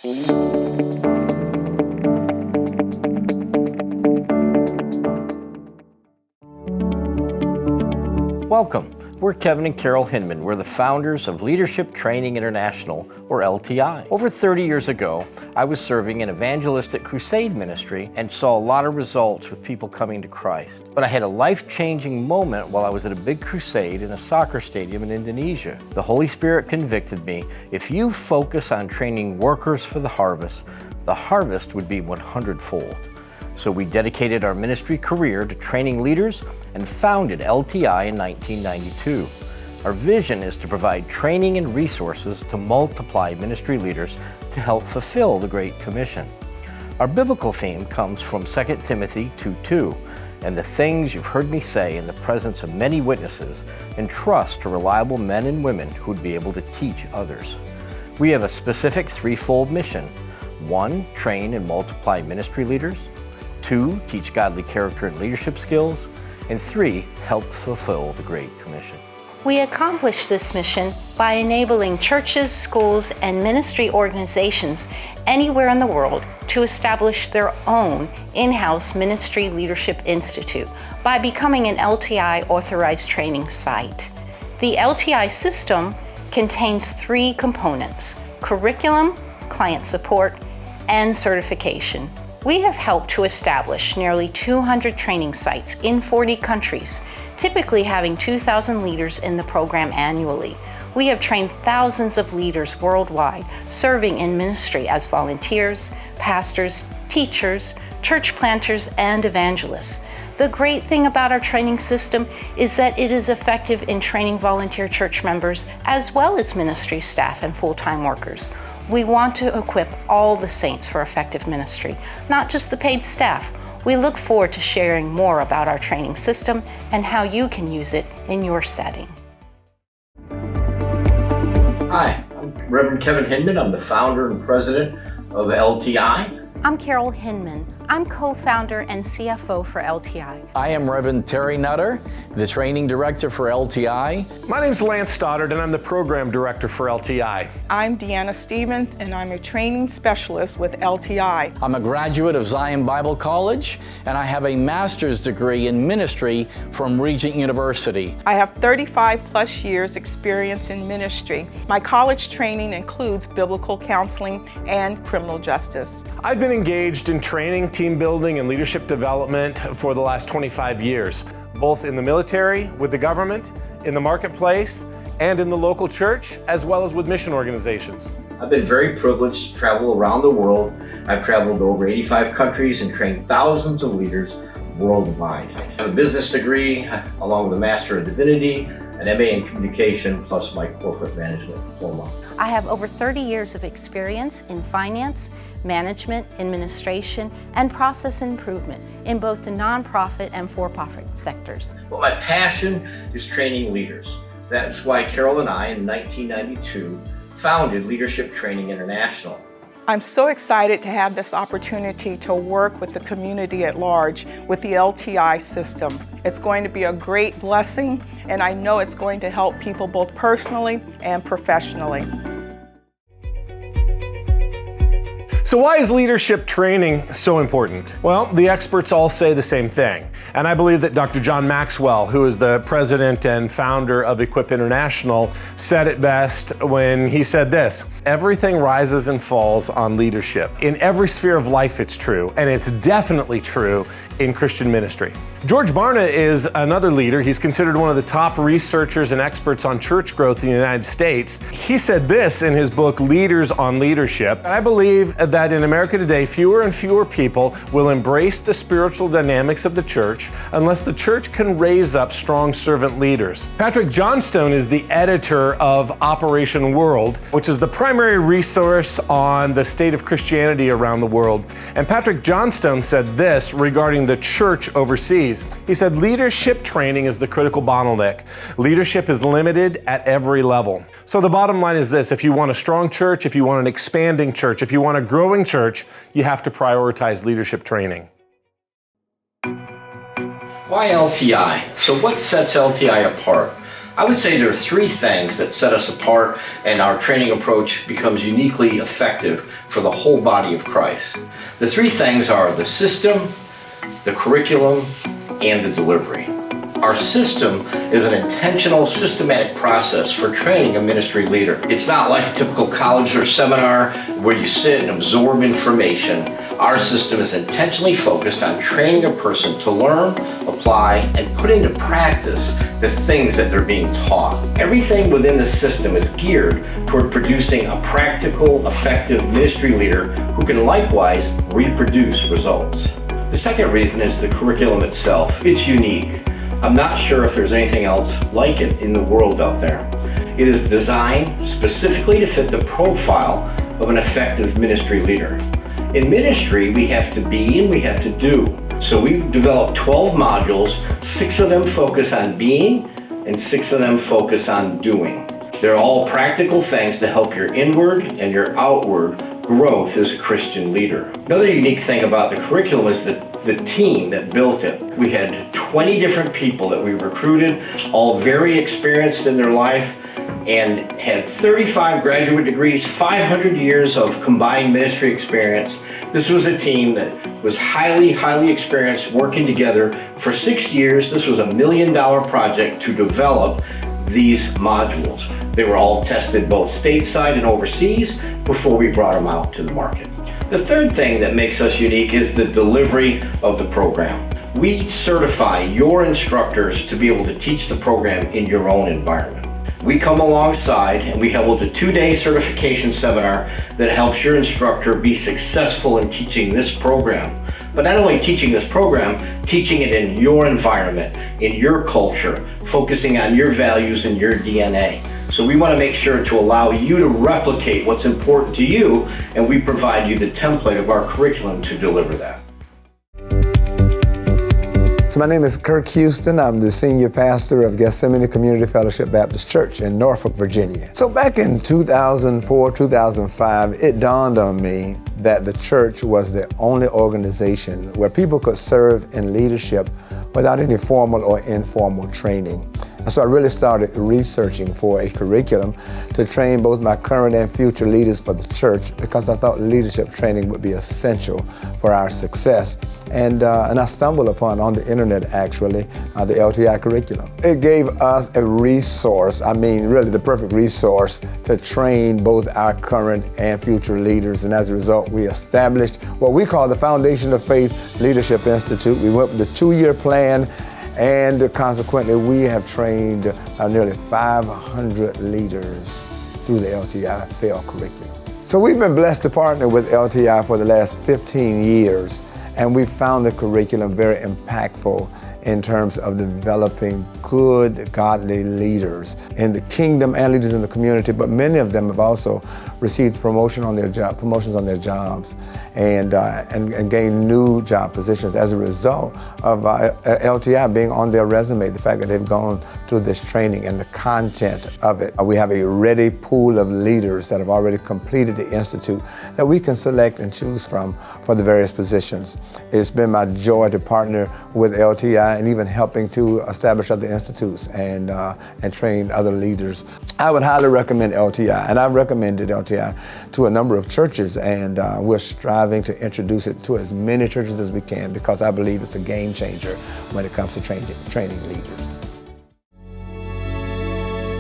Welcome. We're Kevin and Carol Hinman. We're the founders of Leadership Training International, or LTI. Over 30 years ago, I was serving in evangelistic crusade ministry and saw a lot of results with people coming to Christ. But I had a life-changing moment while I was at a big crusade in a soccer stadium in Indonesia. The Holy Spirit convicted me, if you focus on training workers for the harvest would be 100-fold. So we dedicated our ministry career to training leaders and founded LTI in 1992. Our vision is to provide training and resources to multiply ministry leaders to help fulfill the Great Commission. Our biblical theme comes from 2 Timothy 2:2, and the things you've heard me say in the presence of many witnesses, entrust to reliable men and women who would be able to teach others. We have a specific threefold mission. 1, train and multiply ministry leaders. 2, teach godly character and leadership skills. And 3, help fulfill the Great Commission. We accomplish this mission by enabling churches, schools, and ministry organizations anywhere in the world to establish their own in-house Ministry Leadership Institute by becoming an LTI authorized training site. The LTI system contains 3 components: curriculum, client support, and certification. We have helped to establish nearly 200 training sites in 40 countries, typically having 2,000 leaders in the program annually. We have trained thousands of leaders worldwide, serving in ministry as volunteers, pastors, teachers, church planters, and evangelists. The great thing about our training system is that it is effective in training volunteer church members as well as ministry staff and full-time workers. We want to equip all the saints for effective ministry, not just the paid staff. We look forward to sharing more about our training system and how you can use it in your setting. Hi, I'm Reverend Kevin Hinman. I'm the founder and president of LTI. I'm Carol Hinman. I'm co-founder and CFO for LTI. I am Reverend Terry Nutter, the training director for LTI. My name's Lance Stoddard, and I'm the program director for LTI. I'm Deanna Stevens, and I'm a training specialist with LTI. I'm a graduate of Zion Bible College, and I have a master's degree in ministry from Regent University. I have 35 plus years experience in ministry. My college training includes biblical counseling and criminal justice. I've been engaged in training, team building, and leadership development for the last 25 years, both in the military, with the government, in the marketplace, and in the local church, as well as with mission organizations. I've been very privileged to travel around the world. I've traveled to over 85 countries and trained thousands of leaders worldwide. I have a business degree, along with a Master of Divinity, an MA in Communication, plus my corporate management diploma. I have over 30 years of experience in finance, management, administration, and process improvement in both the nonprofit and for-profit sectors. Well, my passion is training leaders. That's why Carol and I, in 1992, founded Leadership Training International. I'm so excited to have this opportunity to work with the community at large with the LTI system. It's going to be a great blessing, and I know it's going to help people both personally and professionally. So why is leadership training so important? Well, the experts all say the same thing. And I believe that Dr. John Maxwell, who is the president and founder of Equip International, said it best when he said this: everything rises and falls on leadership. In every sphere of life it's true, and it's definitely true in Christian ministry. George Barna is another leader. He's considered one of the top researchers and experts on church growth in the United States. He said this in his book, Leaders on Leadership: I believe that in America today, fewer and fewer people will embrace the spiritual dynamics of the church unless the church can raise up strong servant leaders. Patrick Johnstone is the editor of Operation World, which is the primary resource on the state of Christianity around the world. And Patrick Johnstone said this regarding the church overseas. He said, leadership training is the critical bottleneck. Leadership is limited at every level. So the bottom line is this: if you want a strong church, if you want an expanding church, if you want a growing church, you have to prioritize leadership training. Why LTI? So what sets LTI apart? I would say there are three things that set us apart, and our training approach becomes uniquely effective for the whole body of Christ. The three things are the system, the curriculum, and the delivery. Our system is an intentional, systematic process for training a ministry leader. It's not like a typical college or seminar where you sit and absorb information. Our system is intentionally focused on training a person to learn, apply, and put into practice the things that they're being taught. Everything within the system is geared toward producing a practical, effective ministry leader who can likewise reproduce results. The second reason is the curriculum itself. It's unique. I'm not sure if there's anything else like it in the world out there. It is designed specifically to fit the profile of an effective ministry leader. In ministry, we have to be and we have to do. So we've developed 12 modules, 6 of them focus on being and 6 of them focus on doing. They're all practical things to help your inward and your outward growth as a Christian leader. Another unique thing about the curriculum is the team that built it. We had 20 different people that we recruited, all very experienced in their life, and had 35 graduate degrees, 500 years of combined ministry experience. This was a team that was highly experienced, working together for 6 years. This was a $1 million project to develop these modules. They were all tested both stateside and overseas before we brought them out to the market. The third thing that makes us unique is the delivery of the program. We certify your instructors to be able to teach the program in your own environment. We come alongside and we hold a 2-day certification seminar that helps your instructor be successful in teaching this program. But not only teaching this program, teaching it in your environment, in your culture, focusing on your values and your DNA. So we want to make sure to allow you to replicate what's important to you, and we provide you the template of our curriculum to deliver that. So my name is Kirk Houston. I'm the senior pastor of Gethsemane Community Fellowship Baptist Church in Norfolk, Virginia. So back in 2004, 2005, it dawned on me that the church was the only organization where people could serve in leadership without any formal or informal training. And so I really started researching for a curriculum to train both my current and future leaders for the church, because I thought leadership training would be essential for our success. And I stumbled upon, on the internet actually, the LTI curriculum. It gave us a resource, really the perfect resource to train both our current and future leaders. And as a result, we established what we call the Foundation of Faith Leadership Institute. We went with the 2-year plan, and consequently, we have trained nearly 500 leaders through the LTI FAIL curriculum. So we've been blessed to partner with LTI for the last 15 years, and we found the curriculum very impactful in terms of developing good, godly leaders in the kingdom and leaders in the community. But many of them have also received promotions on their jobs, and gained new job positions as a result of LTI being on their resume, the fact that they've gone through this training and the content of it. We have a ready pool of leaders that have already completed the institute that we can select and choose from for the various positions. It's been my joy to partner with LTI and even helping to establish other institutes and train other leaders. I would highly recommend LTI, and I've recommended LTI to a number of churches, and we're striving to introduce it to as many churches as we can, because I believe it's a game changer when it comes to training leaders.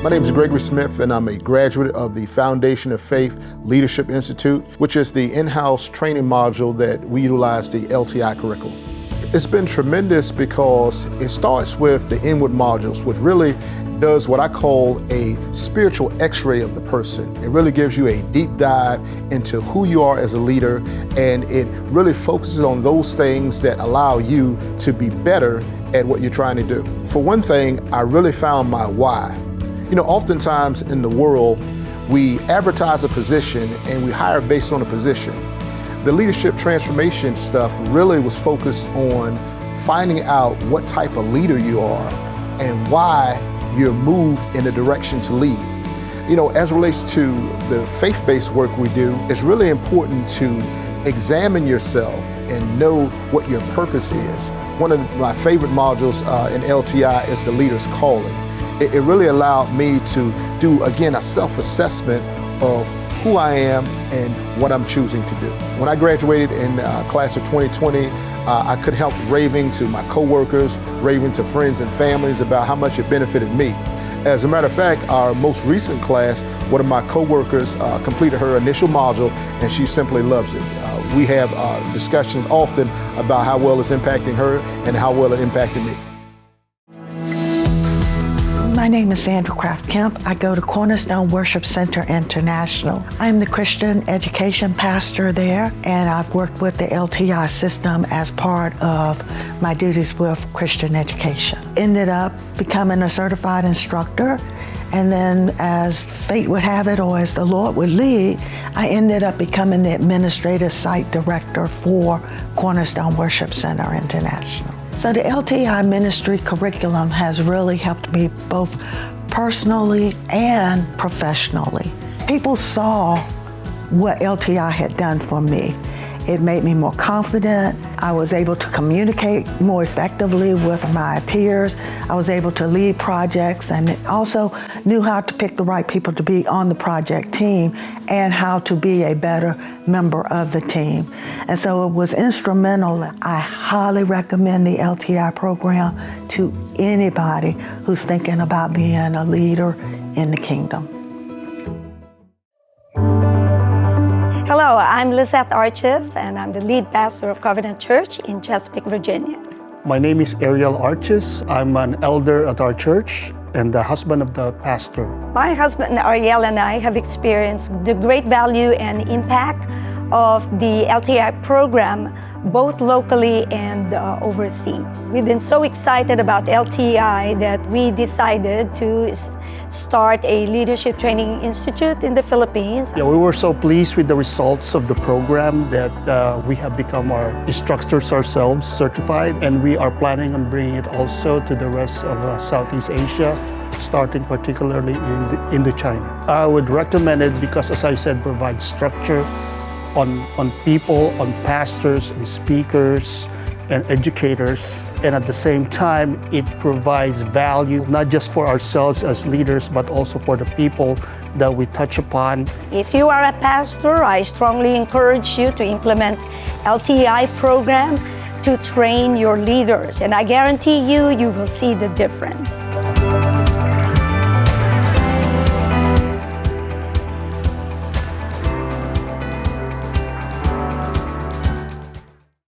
My name is Gregory Smith, and I'm a graduate of the Foundation of Faith Leadership Institute, which is the in-house training module that we utilize the LTI curriculum. It's been tremendous because it starts with the inward modules, which really does what I call a spiritual x-ray of the person. It really gives you a deep dive into who you are as a leader, and it really focuses on those things that allow you to be better at what you're trying to do. For one thing, I really found my why. You know, oftentimes in the world, we advertise a position and we hire based on a position. The leadership transformation stuff really was focused on finding out what type of leader you are and why you're moved in the direction to lead. You know, as it relates to the faith-based work we do, it's really important to examine yourself and know what your purpose is. One of my favorite modules in LTI is the leader's calling. it really allowed me to do, again, a self-assessment of who I am and what I'm choosing to do. When I graduated in class of 2020, I could help raving to my coworkers, raving to friends and families about how much it benefited me. As a matter of fact, our most recent class, one of my coworkers completed her initial module, and she simply loves it. We have discussions often about how well it's impacting her and how well it impacted me. My name is Sandra Kraft Kemp. I go to Cornerstone Worship Center International. I'm the Christian education pastor there, and I've worked with the LTI system as part of my duties with Christian education. Ended up becoming a certified instructor, and then as fate would have it, or as the Lord would lead, I ended up becoming the administrative site director for Cornerstone Worship Center International. So the LTI ministry curriculum has really helped me both personally and professionally. People saw what LTI had done for me. It made me more confident. I was able to communicate more effectively with my peers. I was able to lead projects, and also knew how to pick the right people to be on the project team and how to be a better member of the team. And so it was instrumental. I highly recommend the LTI program to anybody who's thinking about being a leader in the kingdom. Hello, I'm Lizette Arches, and I'm the lead pastor of Covenant Church in Chesapeake, Virginia. My name is Ariel Arches. I'm an elder at our church and the husband of the pastor. My husband Ariel and I have experienced the great value and impact of the LTI program, both locally and overseas. We've been so excited about LTI that we decided to start a leadership training institute in the Philippines. Yeah, we were so pleased with the results of the program that we have become our instructors ourselves certified, and we are planning on bringing it also to the rest of Southeast Asia, starting particularly in China. I would recommend it because, as I said, provides structure on people, on pastors and speakers and educators, and at the same time it provides value not just for ourselves as leaders but also for the people that we touch upon. If you are a pastor, I strongly encourage you to implement LTI program to train your leaders, and I guarantee you will see the difference.